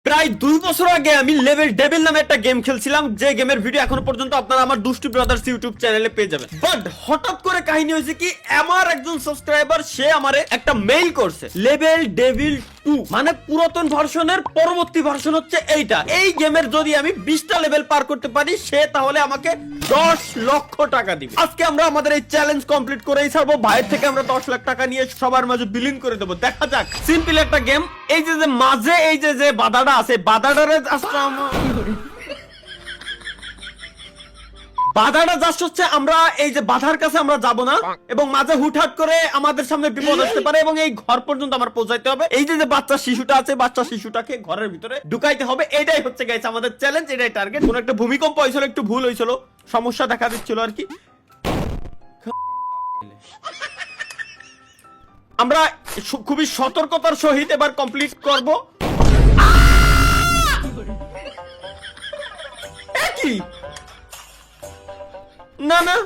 প্রায় 2 বছর আগে আমি লেভেল ডেভিল নামে একটা গেম খেলছিলাম, যে গেমের ভিডিও এখনো পর্যন্ত আপনারা আমার দুষ্টু ব্রাদার্স ইউটিউব চ্যানেলে পেয়ে যাবেন। বাট হঠাৎ করে কাহিনী হয়েছে কি, আমার একজন সাবস্ক্রাইবার সে আমারে একটা মেইল করছে, লেভেল ডেভিল 2 মানে পুরাতন ভার্সনের পরবর্তী ভার্সন হচ্ছে এইটা। এই গেমের যদি আমি 20টা লেভেল পার করতে পারি সে তাহলে আমাকে 10 লক্ষ টাকা দিবে। আজকে আমরা আমাদের এই চ্যালেঞ্জ কমপ্লিট করেই ছাড়বো। ভাইয়ের থেকে আমরা 10 লাখ টাকা নিয়ে সবার মাঝে বিলিং করে দেবো। দেখা যাক, সিম্পল একটা গেম। এই যে মাঝে এই যে বাধাটা আছে, বাধাটারে বাধাটা জাস্ট হচ্ছে আমরা এই যে বাধার কাছে আমরা যাব না, এবং মাঝে হুটহাট করে আমাদের সামনে বিপদ আসতে পারে এবং এই ঘর পর্যন্ত আমার পৌঁছাইতে হবে। এই যে বাচ্চা শিশুটা আছে, বাচ্চা শিশুটাকে ঘরের ভিতরে ঢুকাইতে হবে। এটাই হচ্ছে গাইস আমাদের চ্যালেঞ্জ, এটাই টার্গেট। কোন একটা ভূমিকম্প হয়েছিল, একটু ভুল হয়েছিল, সমস্যা দেখা দিচ্ছিল আর কি। আমরা খুবই সতর্কতার সহিত এবার কমপ্লিট করব। কি না না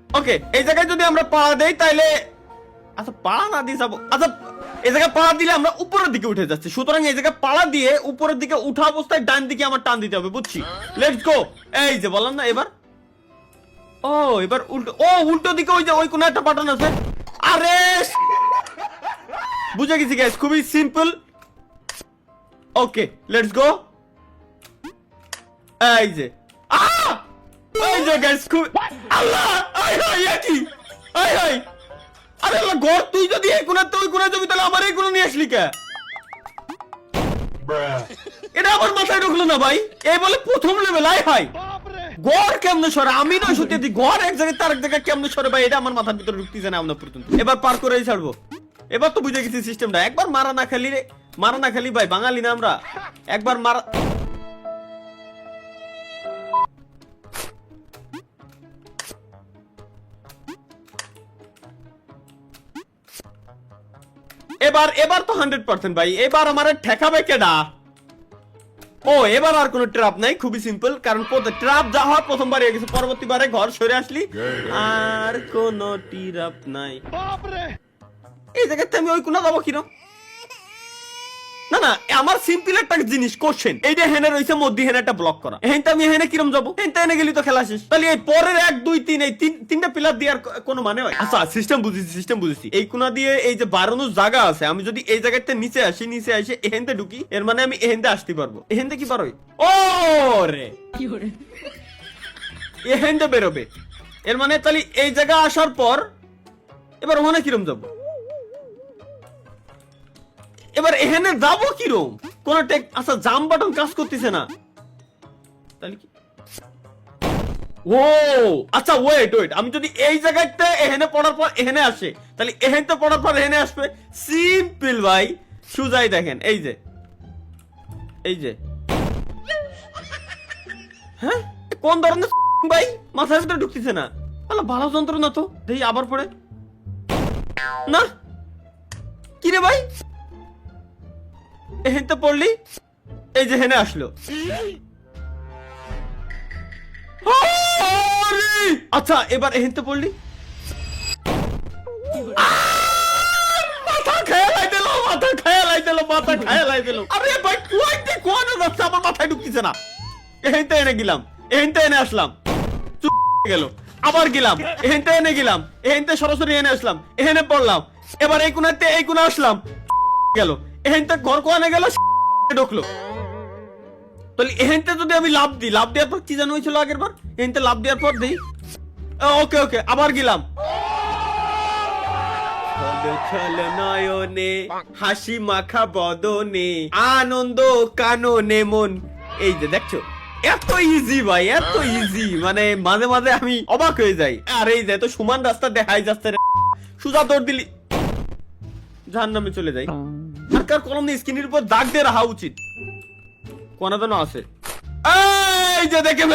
ওকে, এই জায়গায় যদি আমরা পা দেই তাইলে, আচ্ছা পা না দিয়ে যাবো, আচ্ছা এই জায়গায় পা দিলে আমরা উপরের দিকে উঠে যাচ্ছি, সুতরাং এই জায়গায় পাড়া দিয়ে উপরের দিকে উঠা অবস্থায় ডান দিকে আমার টান দিতে হবে, বুঝছি? Let's go. এই যে বললাম না, এবার ও এবার উল্টো, ও উল্টো দিকে ওই যে ওই কোন একটা বাটন আছে। আরে বুঝে গেছি গাইস, খুবই সিম্পল। Okay let's go. এই যে এই যে গাইস, খুব আল্লাহ আই হাই কি আই হাই। আরে আল্লাহ, ঘর তুই যদি এই কোণা তুই কোণা যাবি তাহলে আমার এই কোণা নিয়ে আসলি কে? এটা আমার মাথায় ঢুকলো না ভাই। এই বলে প্রথম লেভেল, আই হাই গড় কেমনে সরে? আমি নয় সত্যি দি গড় এক জায়গায় তার এক জায়গায় কেমনে সরে ভাই, এটা আমার মাথার ভিতরে ঢুকতেছে না আমরা পর্যন্ত। এবার পার করেই ছাড়বো। এবার তো বুঝে গেছি সিস্টেমটা। একবার মারা না খালি রে, মারা না খালি ভাই, বাঙালি না আমরা, একবার মারা। এবার তো 100% ভাই, এবার আমার ঠেকাবে কেডা? ও এবার আর কোনো ট্র্যাপ নাই, খুবই সিম্পল। কারণ ট্র্যাপ যা হয় প্রথমবার হয়ে গেছে, পরবর্তীবারে ঘর সরে আসলি আর কোনো ট্র্যাপ নাই। এই জায়গাতে আমি ওই কোনা যাবো কিরম? না না, আমার সিম্পল একটা জিনিস কোশ্চেন, এইটা হেনে রইছে মধ্যে হেনে একটা ব্লক করা, হেনতে আমি হেনে কিরম যাবো? হেনতে এনে গেলি তো খেলা শেষ। তাহলে এই পরের 1 2 3 এই তিনটা পিলার দিয়ে আর কোনো মানে হয়? আচ্ছা সিস্টেম বুঝেছি। এই কোনা দিয়ে এই যে বাড়ানোর জায়গা আছে, আমি যদি এই জায়গাতে নিচে আসি, নিচে এসে এহেনতে ঢুকি, এর মানে আমি এহেনতে আসতে পারবো। এহেনতে কি পারোই? ও রে এহেনতে বেরোবে, এর মানে তাহলে এই জায়গা আসার পর এবার ওখানে কিরম যাবো? এবার এখানে যাবো কিরম? কোন আচ্ছা জাম বাটন কাজ করতেছে না, তাহলে কি? ও আচ্ছা ওয়েট, আমি যদি এই জায়গাতে এখানে পড়ার পর এখানে আসে, তাহলে এখানে পড়ার পর এখানে আসবে। সিম্পল ভাই, সুজাই দেখেন। এই যে হ্যাঁ, কোন ধরনের ভাই মাথার ভিতরে ঢুকতেছে না? আল্লাহ ভালো যন্ত্র না তো, দেখি আবার পড়ে না। কি রে ভাই, এহেনতে পড়লি, এই যে হেনে আসলো। আচ্ছা এবার এহেনতে পড়লি, মাথা খেয়ালাই দিল। আরে ভাই কোন যাচ্ছে, আমার মাথায় ঢুকতেছে না। এহেনতে এনে গেলাম, এহেনতে এনে আসলাম, গেল, আবার গেলাম, এহেনতে এনে গেলাম, এহেনতে সরাসরি এনে আসলাম, এহেনে পড়লাম, এবার এই কোনাতে এই কোনা আসলাম, গেল, এহেনতে ঘর কোয়ানে গেল, ঢুকলো। তাহলে এহেনতে যদি আমি লাভ দেওয়ার পর কি জানো হয়েছিল আগের বার? এহেনতে লাভ দেওয়ার পর দিই, ওকে আবার গেলাম, নয়নে হাসি মাখা বদনে আনন্দ কাননে মন। এই যে দেখছো, এত ইজি ভাই, এত ইজি, মানে মাঝে মাঝে আমি অবাক হয়ে যাই। আর এই যে তো সমান রাস্তা দেখাই যাচ্ছে, সোজা দৌড় দিলি জাহান্নামে চলে যাই। আর কার কলম দিয়ে স্ক্রিনের উপর দাগ দিয়ে রাখা উচিত, কোনা যেন আছে। এই যে দেখে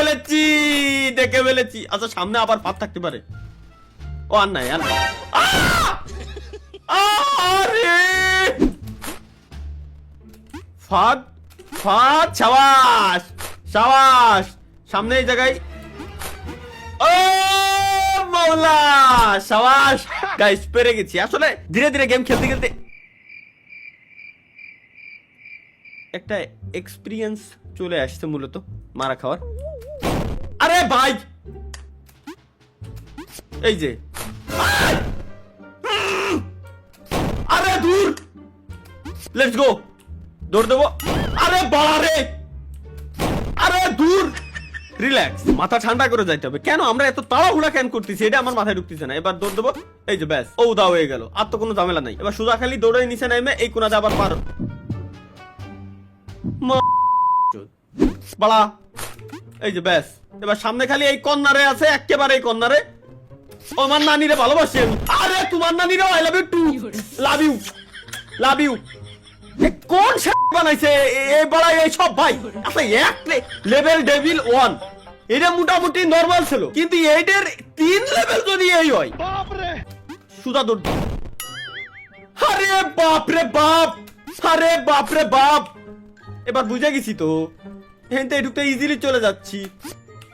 ফেলেছি। আচ্ছা সামনে আবার পাত থাকতে পারে। ও আর নাই, আরে ফাদ সাবাস সামনে এই জায়গায়। ও মাওলা, সাবাস গাইস, পেরে গেছি। আসলে ধীরে ধীরে গেম খেলতে একটা এক্সপিরিয়েন্স চলে আসছে মূলত মারা খাওয়ার। আরে ভাই এই যে আরে দূর, লেটস গো, দৌড় দেবো। আরে বাড়ে, আরে দূর, রিল্যাক্স, মাথা ঠান্ডা করে যাইতে হবে। কেন আমরা এত তাড়াহুড়া কেন করতেছি এটা আমার মাথায় ঢুকতেছে না। এবার দৌড় দেবো, এই যে ব্যাস, ও দাও হয়ে গেল, আর তো কোনো ঝামেলা নাই। এবার সুজা খালি দৌড়ে নিচে নামে এই কোনাতে আবার পার বাড়া, এই যে ব্যাস। এবার সামনে খালি এই কর্নারে আছে, একেবারে এই কর্নারে। ও আমার নানিরে ভালোবাসি আমি। আরে তোমার নানিরে I love you too, love you, love you. কোন বানাইছে এই বড় এই সব ভাই? আচ্ছা এক লেভেল ডেভিল 1 এটা মোটামুটি নরমাল ছিল, কিন্তু এইটার 3 লেভেল যদি এই হয় বাপ রে, সুদা দৌড়। আরে বাপ রে বাপ, আরে বাপ রে বাপ। এবার বুঝে গেছি তো, হেনতে ঢুকতে ইজিলি চলে যাচ্ছি।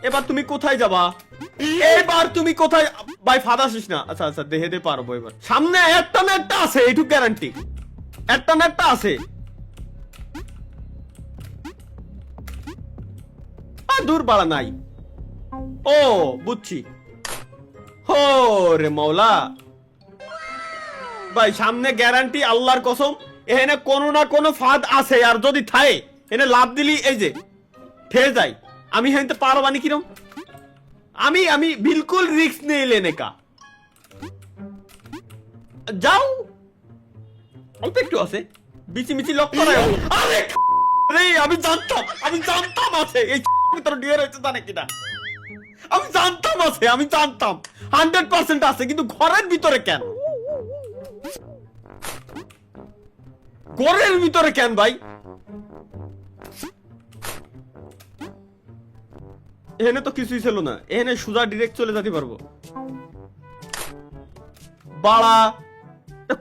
এবার তুমি কোথায় যাবা? এবার তুমি কোথায়? ভাই ফাদা আসিস না। আচ্ছা আচ্ছা দেখে দে পারবো। এবার সামনে একটা না একটা আছে, এইটুকু গ্যারান্টি, একটা না একটা আছে। দূর বাড়া নাই। ও বুঝছি, হো রে মৌলা ভাই, সামনে গ্যারান্টি আল্লাহর কসম এখানে কোনো না কোনো ফাঁদ আছে। আর যদি থাকে এনে লাভ দিলি এই যে ঠেয়ে যায়। আমি হেনতে পারবানি কিরম? আমি বিলকুল রিস্ক নেই লেনে কা। যাও, অল্প একটু আছে, বিচি মিচি লক করা। আরে রে, আমি জানতাম আছে এই ভিতরে ডিয়ার হইতে জানে কিনা। আমি জানতাম আছে, আমি জানতাম 100% আছে, কিন্তু ঘরের ভিতরে কেন? ঘরের ভিতরে কেন ভাই? এখানে তো কিছুই ছিল না, এখানে সুজা ডিরেক্ট চলে যেতে পারবো। বাড়া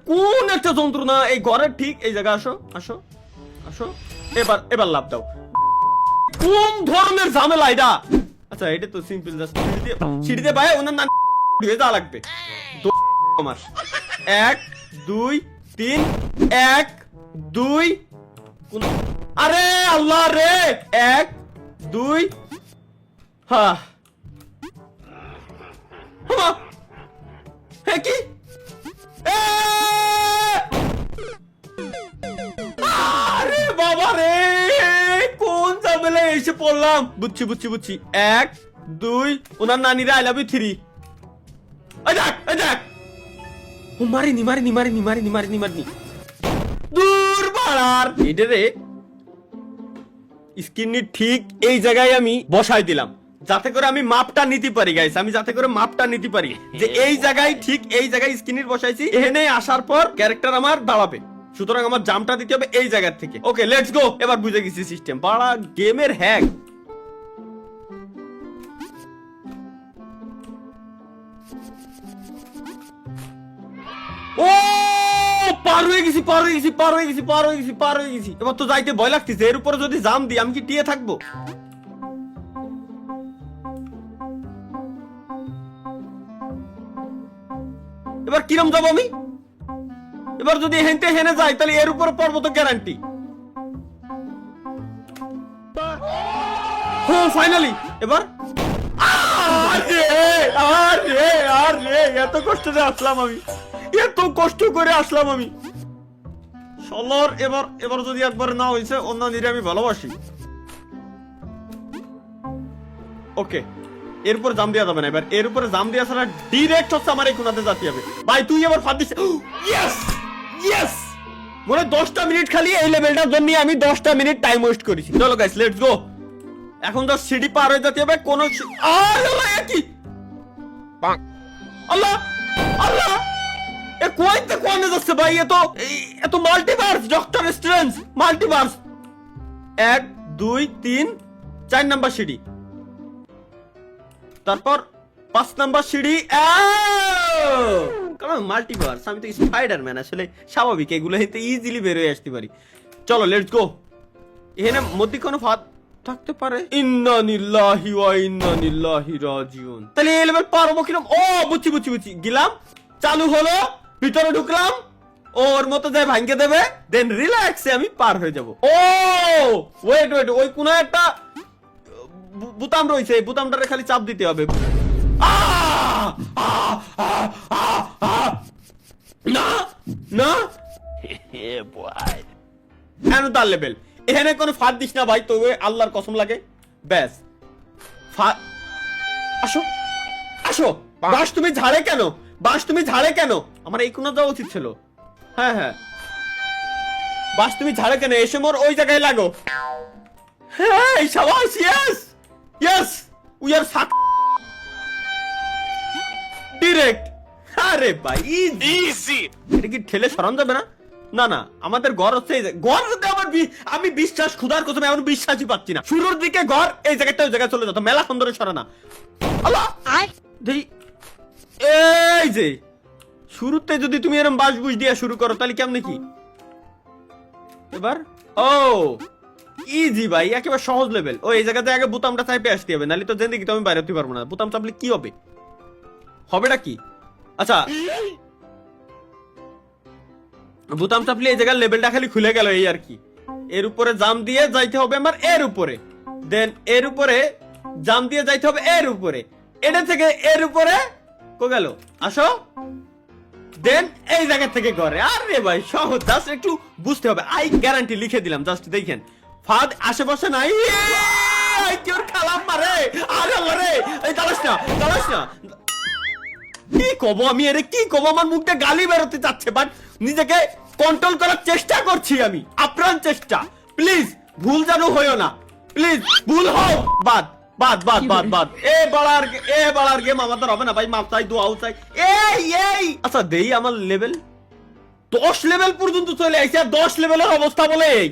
কোন একটা যন্ত্রণা এই ঘরের ঠিক এই জায়গা। আসো আসো আসো, এবার লাভ দাও। কোন ধরনের ঝামেলা এটা? আচ্ছা এটা তো সিম্পল, জাস্ট সিঁড়িতে ভাই ওনার নাম ধুয়ে যাওয়া লাগবে। আমার 1 2 3 1 2, আরে আল্লাহ রে, 1 2, হ্যাঁ কি আরে বাবা রে, কোন ঝামেলা এসে পড়লাম। বুঝছি 1 2, ওনার নানিরা আই লাভ ইউ 3। ও মারিনি দূর বাড়ার। এটা রে স্ক্রিন ঠিক এই জায়গায় আমি বসাই দিলাম, যাতে করে আমি মাপটা নিতে পারি গাইস। আমি যাতে করে মাপটা নিতে পারি যে এই জায়গায়, ঠিক এই জায়গায় স্ক্রিন বসাইছি। এখানে আসার পর ক্যারেক্টার আমার দাঁড়াবে, সুতরাং আমার জাম্পটা দিতে হবে এই জায়গা থেকে। ওকে লেটস গো, এবার বুঝে গেছি সিস্টেম। বাড়া গেমের হ্যাক। ও পার হয়ে গেছি। এবার তো যাইতে ভয় লাগতেছে। এর উপরে যদি জাম দিই আমি কি টিয়ে থাকবো? এবার কিরম যাবো আমি? এবার যদি হেনতে হেনে যাই তাহলে এর উপরে পড়বো তো গ্যারান্টি। ফাইনালি এবার এত কষ্ট করে আসলাম আমি সলর। এবার যদি একবার না হয়েছে, অন্য নিরে আমি ভালোবাসি। ওকে, এরপর জাম দেওয়া যাবে না। এবার এর উপরে জাম দেওয়া ছাড়া ডিরেক্ট হচ্ছে আমার এই কোনাতে যেতে হবে। ভাই তুই এবার ফাঁদ দিস। ইয়েস, মনে 10টা মিনিট খালি এই লেভেলটার জন্য আমি 10টা মিনিট টাইম ওয়েস্ট করেছি। চলো গাইস লেটস গো। এখন তো সিঁড়ি পার হয়ে যেতে হবে। কোন আল্লাহ আল্লাহ, এ কোয়াইতে কোয়ানে যাচ্ছে ভাই? এত multiverse, doctor strange multiverse. 1 2 3 4 number সিঁড়ি, তারপর 5 নাম্বার সিঁড়ি। কারণ মাল্টিভার্স, আমি তো স্পাইডারম্যান, আসলে স্বাভাবিক এগুলো হইতে ইজিলি বের হয়ে আসতে পারি। চলো লেটস গো। এখানে মধ্যে কোনো ফাঁদ থাকতে পারে। ইন্না লিল্লাহি ওয়া ইন্না ইলাইহি রাজিউন। তাহলে এই লেভেল পারবো কিরকম? ও বুঝছি। গেলাম, চালু হলো, ভিতরে ঢুকলাম, ওর মতো যায় ভাঙ্গে দেবে, দেন রিল্যাক্সে আমি পার হয়ে যাব। ও ওয়েট ওয়েট, ওই কোন একটা বুতাম রয়েছে, এই বুতামটারে খালি চাপ দিতে হবে। না না কেন তার লেভেল এখানে কোনো ফাঁদ দিস না ভাই, তবে আল্লাহর কসম লাগে। ব্যাস আসো আসো। বাস তুমি ঝাড়ে কেন, বাস তুমি ঝাড়ে কেন? আমার এই কোন যাওয়া উচিত ছিল। হ্যাঁ হ্যাঁ, বাস তুমি ঝাড়ে কেন? এসে মোর ওই জায়গায় লাগো। হ্যাঁ শাবাশ, yes yes, we are suck direct. আরে ভাই ইজি, এটা কি ঠেলে সরান যাবে না? না না, আমাদের ঘর হচ্ছে এই ঘর যদি আমি বিশ্বাস খুদার কথা এমন বিশ্বাসই পাচ্ছি না। শুরুর দিকে ঘর, এই জায়গাটা ওই জায়গায় চলে যেত, মেলা সুন্দর সরানা। আল্লাহ এই যে শুরুতে যদি তুমি এরকম বাস বুঝ দিয়ে শুরু করো তাহলে কেমনে কি এবার? ও ইজি ভাই, একেবারে সহজ লেভেল। ও এই জায়গাতে আগে বোতামটা চাপে আসতে হবে, নাহলে তো জিন্দেগি তো আমি বাইরে হতে পারবো না। বোতাম চাপলে কি হবে, হবেটা কি? আচ্ছা বোতাম চাপলে এই জায়গার লেভেলটা খালি খুলে গেল, এই আর কি। এর উপরে জাম দিয়ে যাইতে হবে আমার এর উপরে, দেন এর উপরে জাম দিয়ে যাইতে হবে এর উপরে, এটা থেকে এর উপরে কো গেল আসো, দেন এই জায়গা থেকে করে। আরে ভাই সহজ, জাস্ট একটু বুঝতে হবে। আই গ্যারান্টি লিখে দিলাম, জাস্ট দেখেন ফাঁদ আশেপাশে নাই। কেউ খালাম মারে, আরে মারে, এই দাঁড়াস না দাঁড়াস না। কি কব আমি, এর কি কব? আমার মুখে গালি বেরোতে চাচ্ছে, বাট নিজেকে কন্ট্রোল করার চেষ্টা করছি আমি, আপ্রাণ চেষ্টা। প্লিজ ভুল যেন হইও না, প্লিজ ভুল হোক বাদ বাদ বাদ বাদ বাদ। এ বাড়ার গেম আমাদের হবে না ভাই, মাপ চাই, দোয়াও চাই। এই আচ্ছা দেই আমার লেভেল 10 লেভেল পর্যন্ত চলে আইছে, আর 10 লেভেলের অবস্থা বলে এই।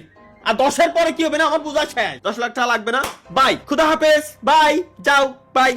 আর 10 এর পরে কি হবে না আমার বোঝা শেষ। 10 লাখ টাকা লাগবে না। বাই, খুদা হাফেজ, বাই, যাও, বাই।